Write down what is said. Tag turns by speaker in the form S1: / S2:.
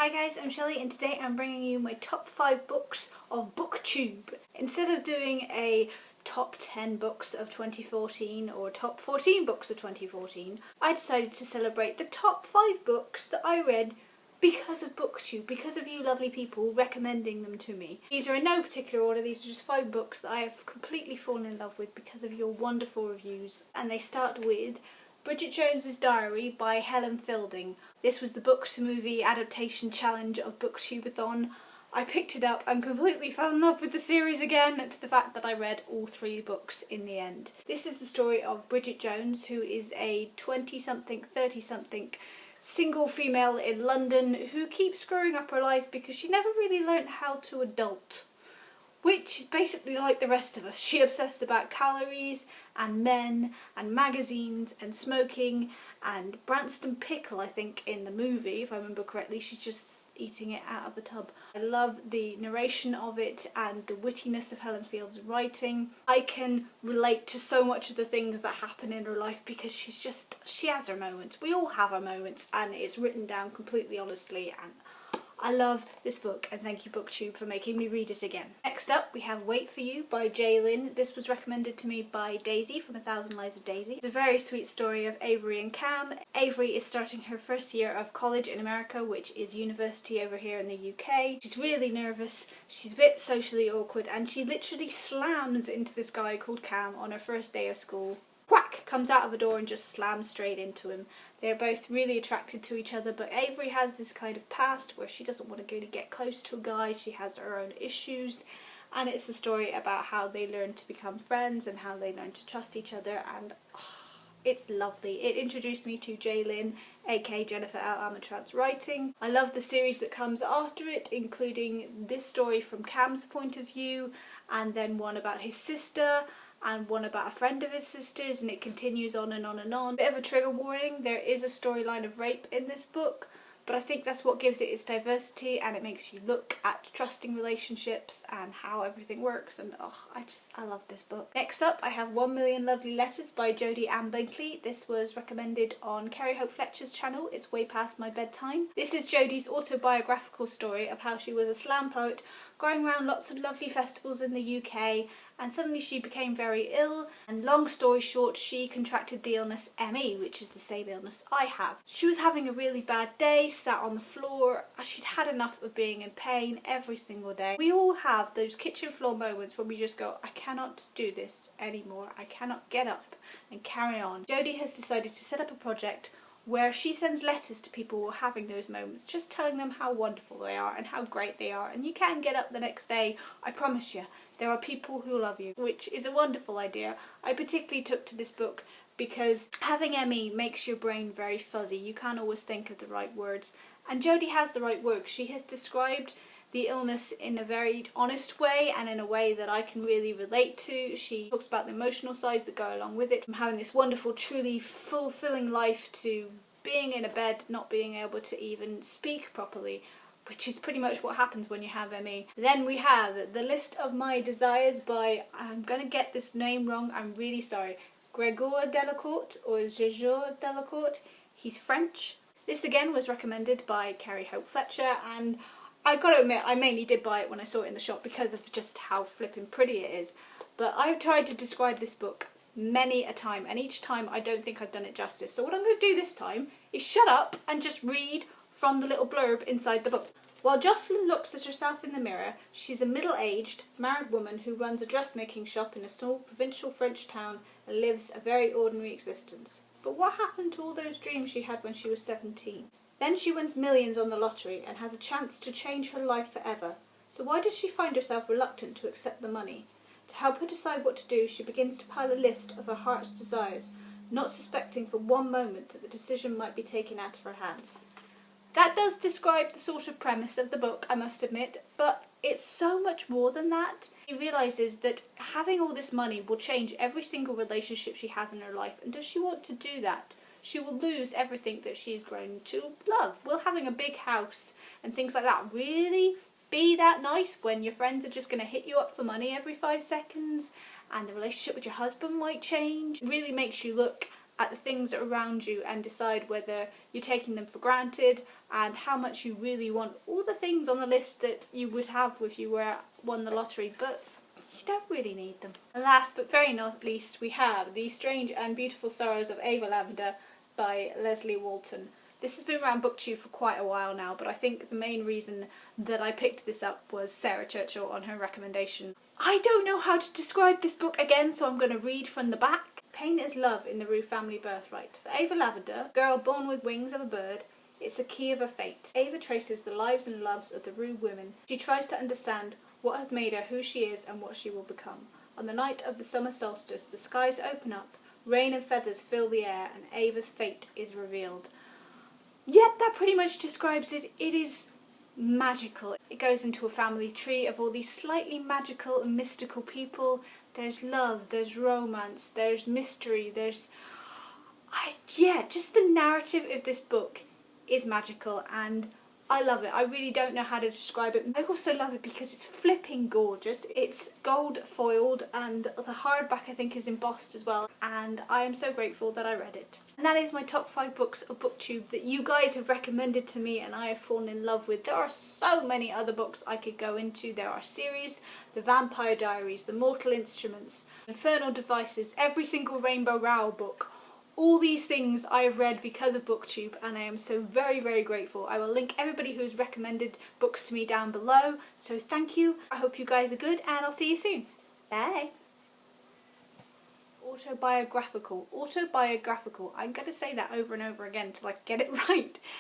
S1: Hi guys, I'm Shelley and today I'm bringing you my top 5 books of BookTube. Instead of doing a top 10 books of 2014 or top 14 books of 2014, I decided to celebrate the top 5 books that I read because of BookTube, because of you lovely people recommending them to me. These are in no particular order, these are just 5 books that I have completely fallen in love with because of your wonderful reviews. And they start with Bridget Jones's Diary by Helen Fielding. This was the book to movie adaptation challenge of BookTubeathon. I picked it up and completely fell in love with the series again, to the fact that I read all 3 books in the end. This is the story of Bridget Jones, who is a 20-something, 30-something single female in London who keeps screwing up her life because she never really learnt how to adult. Which is basically like the rest of us. She obsessed about calories and men and magazines and smoking and Branston pickle, I think, in the movie, if I remember correctly. She's just eating it out of the tub. I love the narration of it and the wittiness of Helen Fielding's writing. I can relate to so much of the things that happen in her life because she has her moments. We all have our moments and it's written down completely honestly, and I love this book, and thank you BookTube for making me read it again. Next up we have Wait For You by Lynn. This was recommended to me by Daisy from A Thousand Lies of Daisy. It's a very sweet story of Avery and Cam. Avery is starting her first year of college in America, which is university over here in the UK. She's really nervous, she's a bit socially awkward, and she literally slams into this guy called Cam on her first day of school. Whack! Comes out of a door and just slams straight into him. They're both really attracted to each other, but Avery has this kind of past where she doesn't want to really get close to a guy. She has her own issues, and it's the story about how they learn to become friends and how they learn to trust each other, and it's lovely. It introduced me to Lynn, aka Jennifer L. Armentrout's writing. I love the series that comes after it, including this story from Cam's point of view, and then one about his sister, and one about a friend of his sister's, and it continues on and on and on. Bit of a trigger warning, there is a storyline of rape in this book, but I think that's what gives it its diversity, and it makes you look at trusting relationships and how everything works, and I love this book. Next up I have 1 Million Lovely Letters by Jodie Ann Binkley. This was recommended on Carrie Fletcher's channel. It's way past my bedtime. This is Jodie's autobiographical story of how she was a slam poet going around lots of lovely festivals in the UK, and suddenly she became very ill, and long story short, she contracted the illness ME, which is the same illness I have. She was having a really bad day, sat on the floor. She'd had enough of being in pain every single day. We all have those kitchen floor moments when we just go, I cannot do this anymore, I cannot get up and carry on. Jodie has decided to set up a project where she sends letters to people who are having those moments, just telling them how wonderful they are and how great they are, and you can get up the next day, I promise you. There are people who love you, which is a wonderful idea. I particularly took to this book because having ME makes your brain very fuzzy. You can't always think of the right words, and Jodie has the right words. She has described the illness in a very honest way and in a way that I can really relate to. She talks about the emotional sides that go along with it, from having this wonderful, truly fulfilling life to being in a bed, not being able to even speak properly, which is pretty much what happens when you have ME. Then we have The List of My Desires by, I'm going to get this name wrong, I'm really sorry, Grégoire Delacourt or Grégoire Delacourt. He's French. This again was recommended by Carrie Fletcher, and I gotta admit, I mainly did buy it when I saw it in the shop because of just how flippin' pretty it is. But I've tried to describe this book many a time, and each time I don't think I've done it justice. So what I'm going to do this time is shut up and just read from the little blurb inside the book. While Jocelyn looks at herself in the mirror, she's a middle-aged, married woman who runs a dressmaking shop in a small provincial French town and lives a very ordinary existence. But what happened to all those dreams she had when she was 17? Then she wins millions on the lottery and has a chance to change her life forever. So why does she find herself reluctant to accept the money? To help her decide what to do, she begins to pile a list of her heart's desires, not suspecting for one moment that the decision might be taken out of her hands. That does describe the sort of premise of the book, I must admit, but it's so much more than that. She realises that having all this money will change every single relationship she has in her life, and does she want to do that? She will lose everything that she's grown to love. Will having a big house and things like that really be that nice when your friends are just going to hit you up for money every 5 seconds, and the relationship with your husband might change? It really makes you look at the things around you and decide whether you're taking them for granted and how much you really want all the things on the list that you would have if you won the lottery, but you don't really need them. And last but very not least, we have The Strange and Beautiful Sorrows of Ava Lavender by Leslie Walton. This has been around BookTube for quite a while now, but I think the main reason that I picked this up was Sarah Churchill on her recommendation. I don't know how to describe this book again, so I'm going to read from the back. Pain is love in the Rue family birthright. For Ava Lavender, girl born with wings of a bird, it's the key of her fate. Ava traces the lives and loves of the Rue women. She tries to understand what has made her who she is and what she will become. On the night of the summer solstice, the skies open up, rain and feathers fill the air, and Ava's fate is revealed. Yeah, that pretty much describes it. It is magical. It goes into a family tree of all these slightly magical and mystical people. There's love, there's romance, there's mystery, just the narrative of this book is magical and I love it. I really don't know how to describe it. I also love it because it's flipping gorgeous. It's gold foiled and the hardback I think is embossed as well, and I am so grateful that I read it. And that is my top 5 books of BookTube that you guys have recommended to me and I have fallen in love with. There are so many other books I could go into. There are series, The Vampire Diaries, The Mortal Instruments, Infernal Devices, every single Rainbow Rowell book. All these things I have read because of BookTube and I am so very, very grateful. I will link everybody who has recommended books to me down below, so thank you. I hope you guys are good and I'll see you soon. Bye! Autobiographical. I'm going to say that over and over again till I get it right.